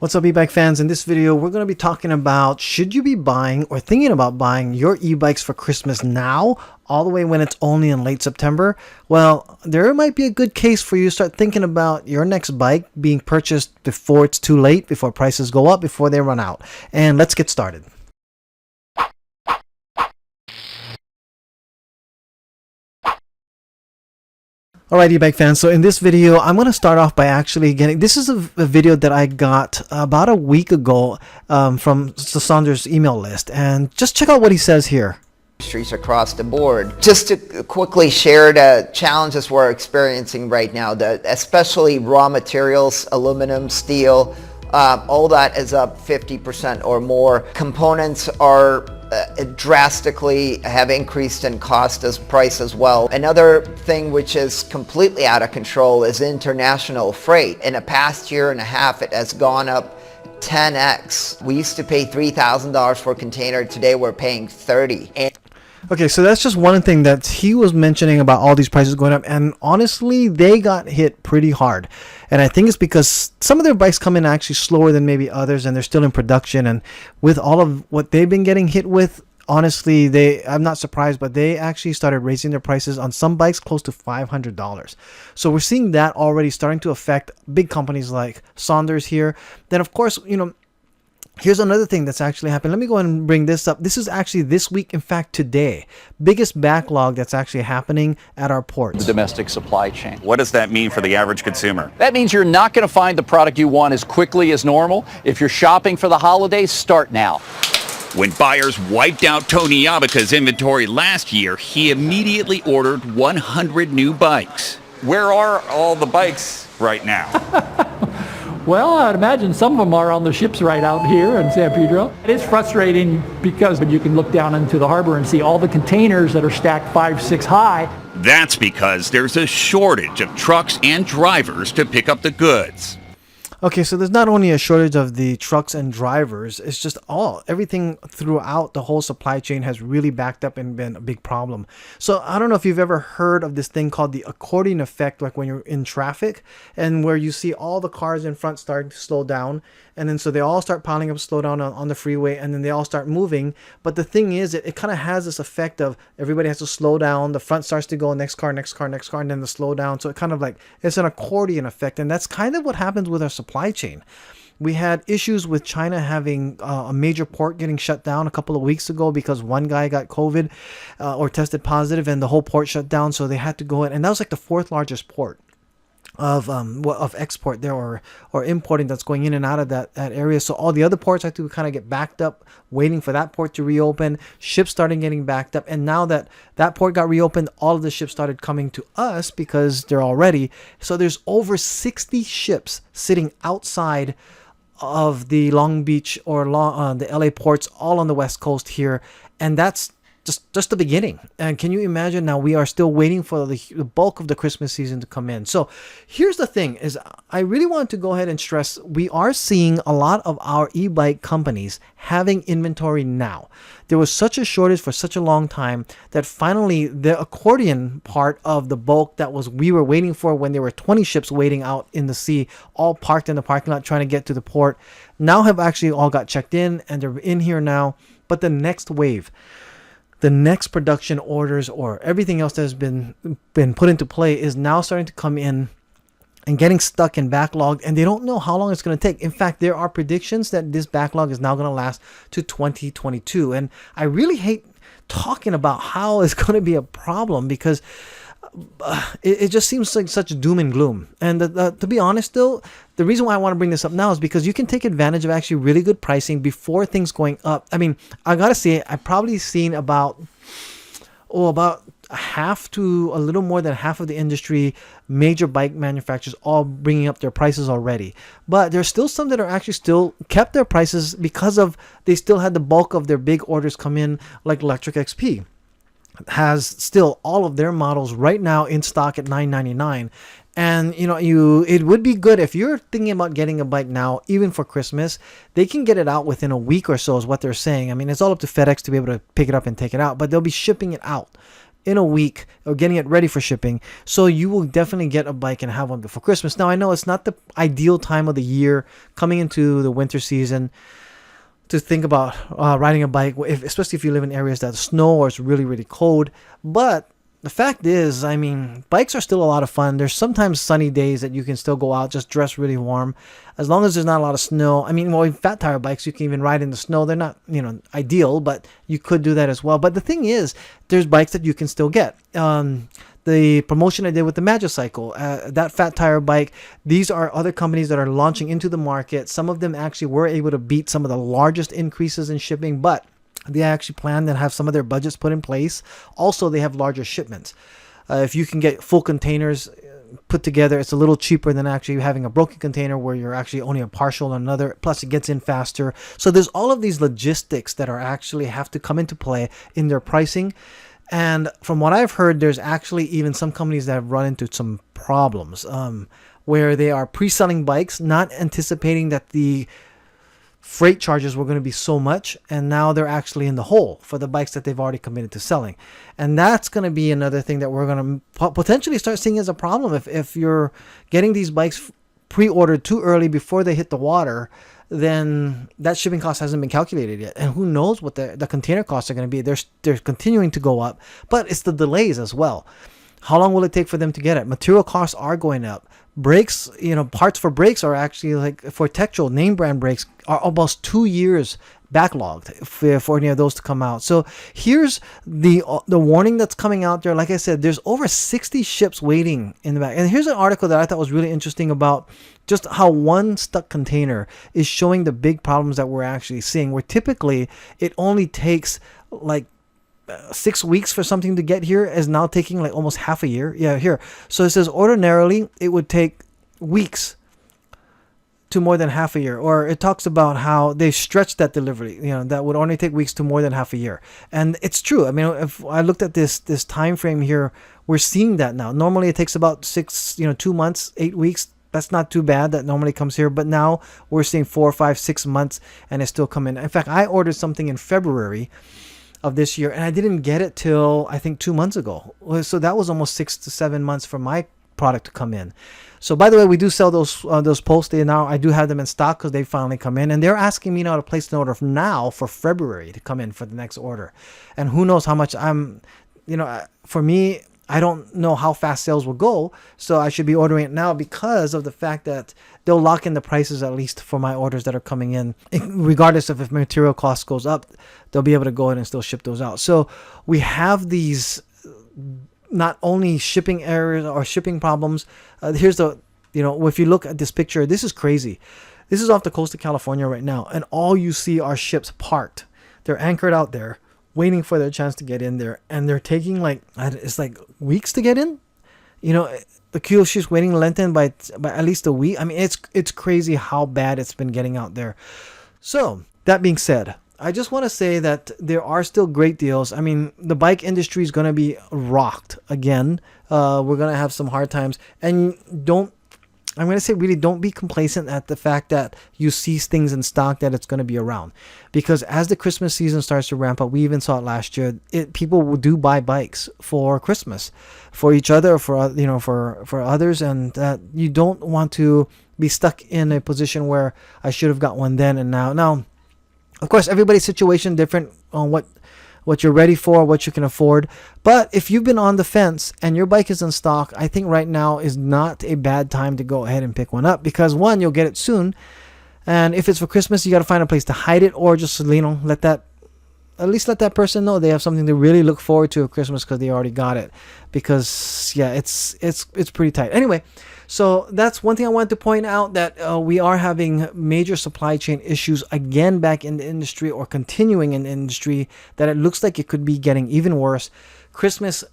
What's up, e-bike fans? In this video, we're going to be talking about should you be buying or thinking about buying your e-bikes for Christmas now, all the way when it's only in late September? Well, there might be a good case for you to start thinking about your next bike being purchased before it's too late, before prices go up, before they run out. And let's get started. Alright, e-bike fans, so in this video I'm going to start off by actually getting, this is a video that I got about a week ago from Saunder's email list, and just check out what he says here. Industries across the board. Just to quickly share the challenges we're experiencing right now, especially raw materials, aluminum, steel, all that is up 50% or more. Components are drastically have increased in cost as price as well. Another thing which is completely out of control is international freight. In the past year and a half, it has gone up 10x. We used to pay $3,000 for a container. Today we're paying $30,000. Okay, so that's just one thing that he was mentioning about all these prices going up, and honestly, they got hit pretty hard. And I think it's because some of their bikes come in actually slower than maybe others, and they're still in production. And with all of what they've been getting hit with, honestly, I'm not surprised, but they actually started raising their prices on some bikes close to $500. So we're seeing that already starting to affect big companies like Saunders here. Then, of course, here's another thing that's actually happened. Let me go ahead and bring this up. This is actually this week, in fact, today. Biggest backlog that's actually happening at our ports. The domestic supply chain. What does that mean for the average consumer? That means you're not going to find the product you want as quickly as normal. If you're shopping for the holidays, start now. When buyers wiped out Tony Ebike's inventory last year, he immediately ordered 100 new bikes. Where are all the bikes right now? Well, I'd imagine some of them are on the ships right out here in San Pedro. It is frustrating because you can look down into the harbor and see all the containers that are stacked 5-6 high. That's because there's a shortage of trucks and drivers to pick up the goods. Okay, so there's not only a shortage of the trucks and drivers, it's just everything throughout the whole supply chain has really backed up and been a big problem. So I don't know if you've ever heard of this thing called the accordion effect, like when you're in traffic and where you see all the cars in front start to slow down, and then so they all start piling up, slow down on the freeway, and then they all start moving. But the thing is, it kind of has this effect of everybody has to slow down, the front starts to go next car, next car, next car, and then the slow down. So it kind of like, it's an accordion effect, and that's kind of what happens with our supply chain. We had issues with China having a major port getting shut down a couple of weeks ago because one guy got COVID or tested positive, and the whole port shut down. So they had to go in, and that was like the 4th largest port of export there or importing that's going in and out of that area. So all the other ports had to kind of get backed up, waiting for that port to reopen. Ships started getting backed up, and now that port got reopened, all of the ships started coming to us because they're all ready. So there's over 60 ships sitting outside of the Long Beach or the LA ports, all on the West Coast here, and that's just the beginning. And can you imagine, now we are still waiting for the bulk of the Christmas season to come in. So here's the thing, is I really want to go ahead and stress, we are seeing a lot of our e-bike companies having inventory now. There was such a shortage for such a long time that finally the accordion part of the bulk that we were waiting for, when there were 20 ships waiting out in the sea, all parked in the parking lot trying to get to the port, now have actually all got checked in, and they're in here now. But the next wave, the next production orders, or everything else that has been put into play, is now starting to come in and getting stuck in backlog, and they don't know how long it's going to take. In fact, there are predictions that this backlog is now going to last to 2022. And I really hate talking about how it's going to be a problem, because it just seems like such doom and gloom. And to be honest, though, the reason why I want to bring this up now is because you can take advantage of actually really good pricing before things going up. I mean, I gotta say, I've probably seen about half to a little more than half of the industry, major bike manufacturers, all bringing up their prices already. But there's still some that are actually still kept their prices because of they still had the bulk of their big orders come in, like Lectric XP has still all of their models right now in stock at $999. And it would be good if you're thinking about getting a bike now, even for Christmas, they can get it out within a week or so, is what they're saying. I mean, it's all up to FedEx to be able to pick it up and take it out, but they'll be shipping it out in a week or getting it ready for shipping. So you will definitely get a bike and have one before Christmas. Now, I know it's not the ideal time of the year coming into the winter season to think about riding a bike, especially if you live in areas that snow or it's really, really cold. But the fact is, I mean, bikes are still a lot of fun. There's sometimes sunny days that you can still go out, just dress really warm, as long as there's not a lot of snow. I mean, well, fat tire bikes, you can even ride in the snow. They're not, ideal, but you could do that as well. But the thing is, there's bikes that you can still get. The promotion I did with the Magicycle, that fat tire bike, these are other companies that are launching into the market. Some of them actually were able to beat some of the largest increases in shipping, but they actually plan to have some of their budgets put in place. Also, they have larger shipments. If you can get full containers put together, it's a little cheaper than actually having a broken container where you're actually only a partial on another. Plus, it gets in faster. So there's all of these logistics that are actually have to come into play in their pricing. And from what I've heard, there's actually even some companies that have run into some problems where they are pre-selling bikes, not anticipating that the freight charges were going to be so much, and now they're actually in the hole for the bikes that they've already committed to selling. And that's going to be another thing that we're going to potentially start seeing as a problem. If you're getting these bikes pre-ordered too early before they hit the water, then that shipping cost hasn't been calculated yet, and who knows what the container costs are going to be. They're continuing to go up, but it's the delays as well. How long will it take for them to get it? Material costs are going up. Brakes, parts for brakes are actually, like for Tektro name brand brakes, are almost 2 years backlogged for any of those to come out. So here's the warning that's coming out there. Like I said, there's over 60 ships waiting in the back. And here's an article that I thought was really interesting about just how one stuck container is showing the big problems that we're actually seeing, where typically it only takes like 6 weeks for something to get here, is now taking like almost half a year. Yeah, here. So it says ordinarily it would take weeks to more than half a year. Or it talks about how they stretched that delivery, that would only take weeks to more than half a year. And it's true. I mean, if I looked at this time frame here, we're seeing that now. Normally it takes about 2 months, 8 weeks. That's not too bad. That normally comes here. But now we're seeing 4, 5, 6 months and it's still coming. In fact, I ordered something in February of this year, and I didn't get it till I think 2 months ago. So that was almost 6 to 7 months for my product to come in. So by the way, we do sell those posts. I do have them in stock because they finally come in, and they're asking me now to place an order now for February to come in for the next order. And who knows how much for me, I don't know how fast sales will go, so I should be ordering it now because of the fact that they'll lock in the prices, at least for my orders that are coming in. Regardless of if material cost goes up, they'll be able to go in and still ship those out. So we have these not only shipping errors or shipping problems. Here's if you look at this picture, this is crazy. This is off the coast of California right now, and all you see are ships parked. They're anchored out there, waiting for their chance to get in there, and they're taking it's like weeks to get in. The queue of ships waiting lengthened by at least a week. I mean, it's crazy how bad it's been getting out there. So that being said, I just want to say that there are still great deals. I mean, the bike industry is going to be rocked again. We're going to have some hard times, and I'm going to say really don't be complacent at the fact that you see things in stock that it's going to be around. Because as the Christmas season starts to ramp up, we even saw it last year, people do buy bikes for Christmas, for each other, for others, and that you don't want to be stuck in a position where I should have got one then and now. Now, of course, everybody's situation different on what you're ready for, what you can afford. But if you've been on the fence and your bike is in stock, I think right now is not a bad time to go ahead and pick one up, because one, you'll get it soon, and if it's for Christmas, you got to find a place to hide it, or just let that person know they have something to really look forward to at Christmas because they already got it. Because it's pretty tight. Anyway, so that's one thing I wanted to point out, that we are having major supply chain issues again back in the industry, or continuing in the industry, that it looks like it could be getting even worse. Christmas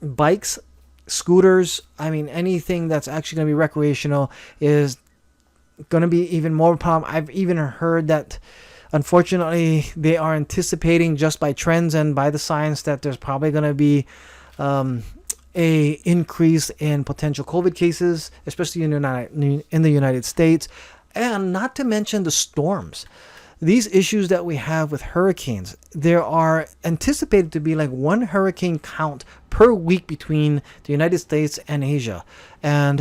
bikes, scooters, I mean anything that's actually going to be recreational is going to be even more problem. I've even heard that unfortunately they are anticipating, just by trends and by the science, that there's probably going to be a increase in potential COVID cases, especially in the United States, and not to mention the storms. these issues that we have with hurricanes, there are anticipated to be like 1 hurricane count per week between the United States and Asia. And,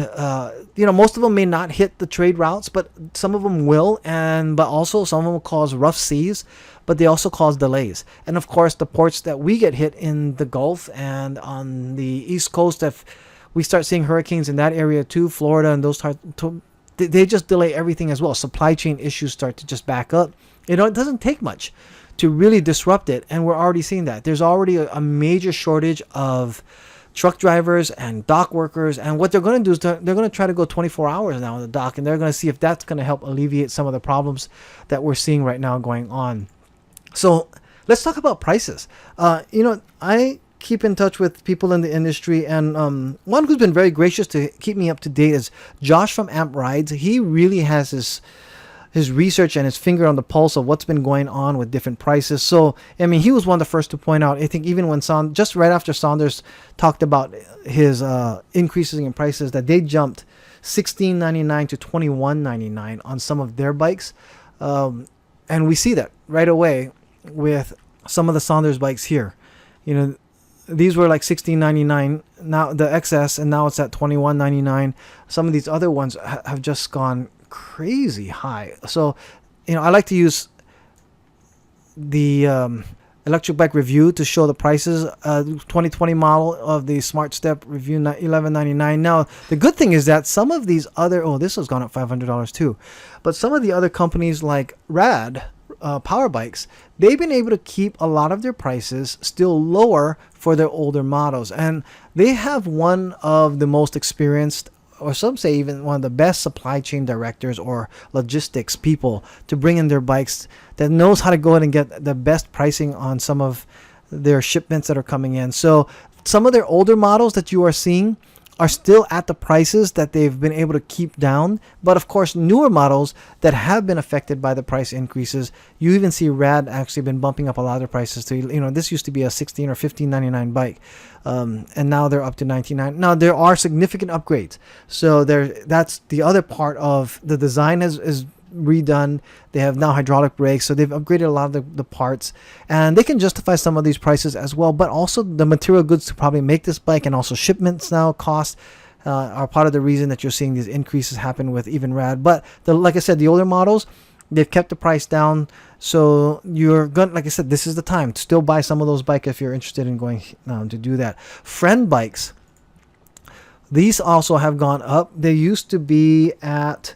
most of them may not hit the trade routes, but some of them will. But also some of them will cause rough seas, but they also cause delays. And of course, the ports that we get hit in the Gulf and on the East Coast, if we start seeing hurricanes in that area too, Florida and those they just delay everything as well. Supply chain issues start to just back up. It doesn't take much to really disrupt it, and we're already seeing that. There's already a major shortage of truck drivers and dock workers, and what they're going to do is they're going to try to go 24 hours now on the dock, and they're going to see if that's going to help alleviate some of the problems that we're seeing right now going on. So let's talk about prices. I keep in touch with people in the industry, and one who's been very gracious to keep me up to date is Josh from Amp Rides. He really has his research and his finger on the pulse of what's been going on with different prices. So, I mean, he was one of the first to point out, I think even when just right after Saunders talked about his increases in prices, that they jumped $16.99 to $21.99 on some of their bikes. And we see that right away with some of the Saunders bikes here. These were like $16.99, now the XS, and now it's at $21.99. Some of these other ones have just gone crazy high. So, I like to use the Electric Bike Review to show the prices. 2020 model of the Smart Step Review, $11.99. Now, the good thing is that some of these other, this has gone up $500 too, but some of the other companies like Rad power bikes, they've been able to keep a lot of their prices still lower for their older models, and they have one of the most experienced, or some say even one of the best supply chain directors or logistics people to bring in their bikes, that knows how to go ahead and get the best pricing on some of their shipments that are coming in. So some of their older models that you are seeing are still at the prices that they've been able to keep down. But of course, newer models that have been affected by the price increases, you even see Rad actually been bumping up a lot of their prices to, this used to be a $16 or $15.99 bike. And now they're up to $19.99. Now there are significant upgrades. So that's the other part of the design is redone. They have now hydraulic brakes, so they've upgraded a lot of the parts, and they can justify some of these prices as well. But also the material goods to probably make this bike, and also shipments now cost are part of the reason that you're seeing these increases happen with even Rad. But like I said, the older models, they've kept the price down. So you're going, like I said, this is the time to still buy some of those bikes if you're interested in going to do that. Friend bikes, these also have gone up. They used to be at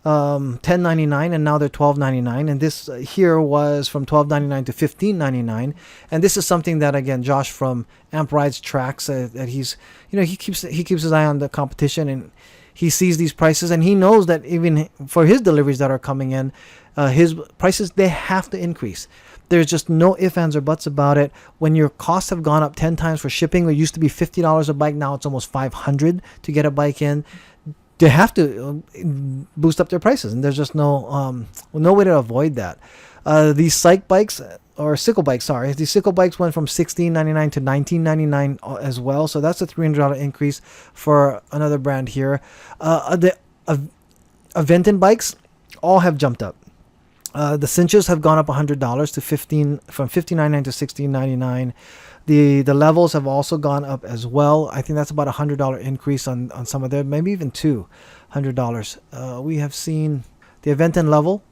$10.99, and now they're $12.99, and this here was from $12.99 to $15.99. And this is something that, again, Josh from Amp Rides tracks, that he's he keeps his eye on the competition, and he sees these prices, and he knows that even for his deliveries that are coming in, his prices, they have to increase. There's just no ifs, ands, or buts about it. When your costs have gone up 10 times for shipping, it used to be $50 a bike, now it's almost $500 to get a bike in. They have to boost up their prices, and there's just no way to avoid that. These sickle bikes, these sickle bikes went from $16.99 to $19.99 as well, so that's a $300 increase for another brand here. The Aventon bikes all have jumped up. The cinches have gone up $100 to from $15.99 to $16.99. The levels have also gone up as well. I think that's about $100 increase on some of them, maybe even $200. We have seen the Aventon level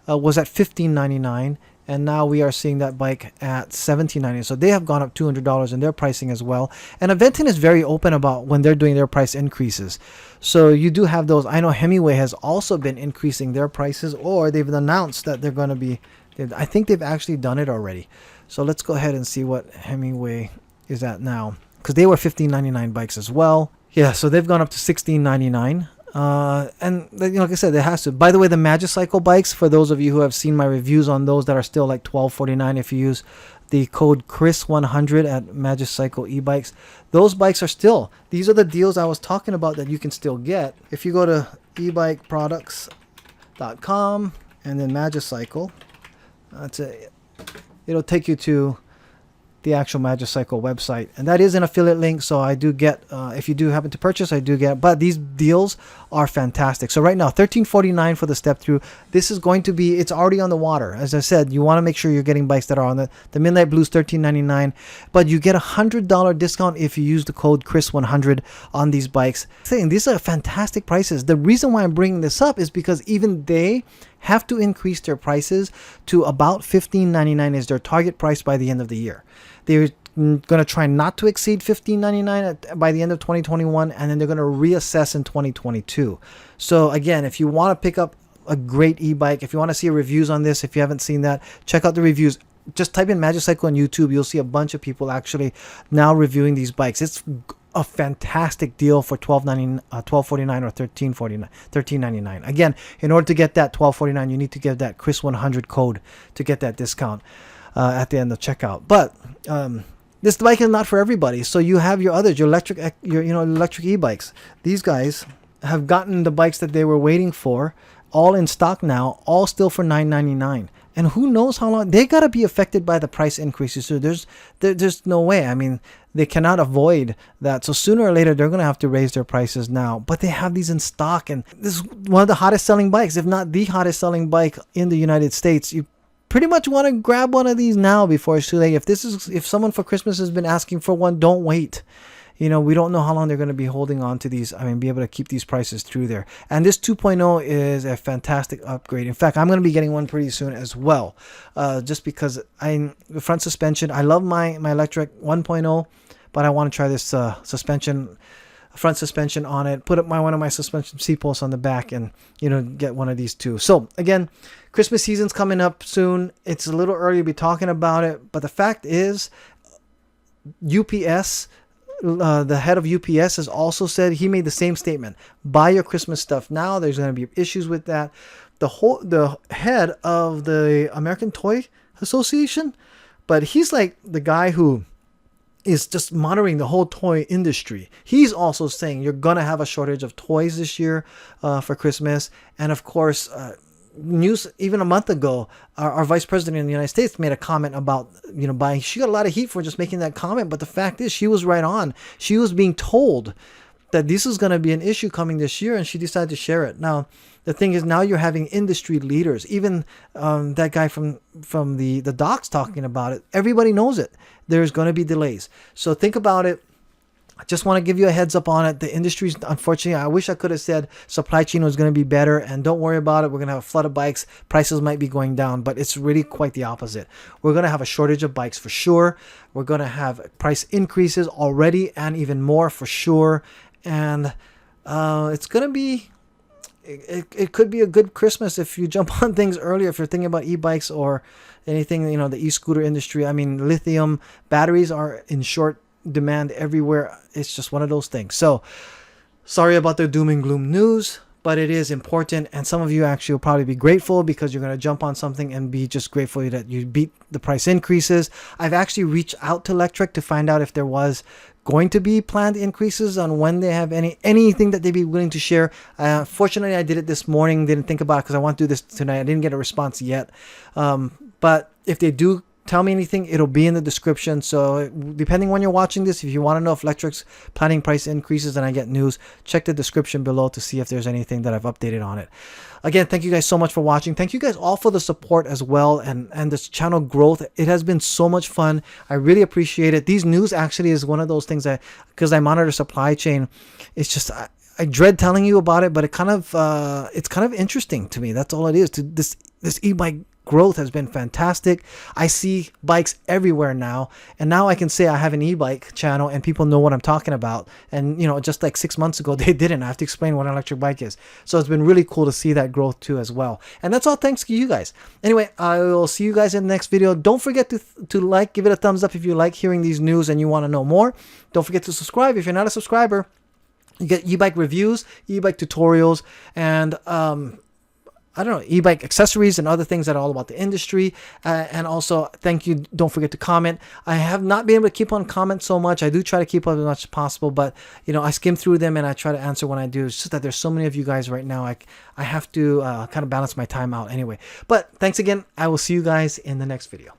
was at $15.99, and now we are seeing that bike at $17.99. So they have gone up $200 in their pricing as well. And Aventon is very open about when they're doing their price increases. So you do have those. I know Hemingway has also been increasing their prices, or they've announced that they're going to be. I think they've actually done it already. So let's go ahead and see what Hemingway is at now, because they were $15.99 bikes as well. Yeah, so they've gone up to $16.99. And like I said, it has to. By the way, the Magicycle bikes, for those of you who have seen my reviews on those, that are still like $12.49 if you use the code Chris100 at Magicycle e-bikes. Those bikes are still, these are the deals I was talking about that you can still get. If you go to ebikeproducts.com and then Magicycle, it'll take you to the actual Magicycle website, and that is an affiliate link, so I do get, if you do happen to purchase, I do get, but these deals are fantastic. So right now, $13.49 for the step through. This is going to be, it's already on the water. As I said, you want to make sure you're getting bikes that are on the Midnight Blues, $13.99, but you get $100 discount if you use the code Chris100 on these bikes. Saying these are fantastic prices. The reason why I'm bringing this up is because even they have to increase their prices to about $15.99 is their target price by the end of the year. They're going to try not to exceed $15.99 by the end of 2021, and then they're going to reassess in 2022. So again, if you want to pick up a great e-bike, if you want to see reviews on this, if you haven't seen that, check out the reviews. Just type in Magicycle on YouTube. You'll see a bunch of people actually now reviewing these bikes. It's a fantastic deal for $12.49 or $13.99. Again, in order to get that $12.49, you need to get that Chris100 code to get that discount at the end of checkout. But this bike is not for everybody. So you have your others, your electric e-bikes. These guys have gotten the bikes that they were waiting for, all in stock now, all still for $9.99. And who knows how long they gotta be affected by the price increases. So there's no way. I mean, they cannot avoid that. So sooner or later they're gonna have to raise their prices now. But they have these in stock, and this is one of the hottest selling bikes, if not the hottest selling bike in the United States. You pretty much want to grab one of these now before it's too late. If someone for Christmas has been asking for one, don't wait. You know, we don't know how long they're going to be holding on to these. I mean, be able to keep these prices through there. And this 2.0 is a fantastic upgrade. In fact, I'm going to be getting one pretty soon as well. Just because the front suspension, I love my Lectric 1.0, but I want to try this front suspension on it, put up one of my suspension seat posts on the back, and get one of these too. So again, Christmas season's coming up soon. It's a little early to be talking about it, but the fact is, UPS, the head of UPS has also said, he made the same statement: buy your Christmas stuff now. There's going to be issues with that. The head of the American Toy Association, but he's like the guy who is just monitoring the whole toy industry. He's also saying you're going to have a shortage of toys this year for Christmas. And of course, news even a month ago, our vice president in the United States made a comment about buying. She got a lot of heat for just making that comment, but the fact is she was right on. She was being told that this is going to be an issue coming this year, and she decided to share it. Now the thing is, now you're having industry leaders, even that guy from the docks talking about it. Everybody knows it. There's going to be delays, so think about it. I just want to give you a heads up on it. The industry's, unfortunately, I wish I could have said supply chain was going to be better, and don't worry about it. We're going to have a flood of bikes. Prices might be going down, but it's really quite the opposite. We're going to have a shortage of bikes for sure. We're going to have price increases already, and even more for sure. And it's going to be, it could be a good Christmas if you jump on things earlier, if you're thinking about e-bikes or anything, the e-scooter industry. I mean, lithium batteries are in short demand everywhere. It's just one of those things. So sorry about the doom and gloom news, but it is important, and some of you actually will probably be grateful because you're going to jump on something and be just grateful that you beat the price increases. I've actually reached out to Lectric to find out if there was going to be planned increases, on when they have anything that they'd be willing to share. Fortunately, I did it this morning, didn't think about it because I want to do this tonight. I didn't get a response yet, but if they do tell me anything, it'll be in the description. So depending when you're watching this, if you want to know if Lectric's planning price increases and I get news, check the description below to see if there's anything that I've updated on it. Again, thank you guys so much for watching. Thank you guys all for the support as well, and this channel growth. It has been so much fun. I really appreciate it. These news actually is one of those things that, because I monitor supply chain, it's just I dread telling you about it, but it's kind of interesting to me. That's all it is. This e-bike growth has been fantastic. I see bikes everywhere now, and now I can say I have an e-bike channel and people know what I'm talking about. And just like 6 months ago they didn't. I have to explain what an electric bike is. So it's been really cool to see that growth too as well. And that's all thanks to you guys. Anyway, I will see you guys in the next video. Don't forget to like, give it a thumbs up if you like hearing these news and you want to know more. Don't forget to subscribe if you're not a subscriber. You get e-bike reviews, e-bike tutorials, and e-bike accessories and other things that are all about the industry. And also, thank you. Don't forget to comment. I have not been able to keep on comments so much. I do try to keep up as much as possible, but I skim through them and I try to answer when I do. It's just that there's so many of you guys right now. I have to kind of balance my time out anyway. But thanks again. I will see you guys in the next video.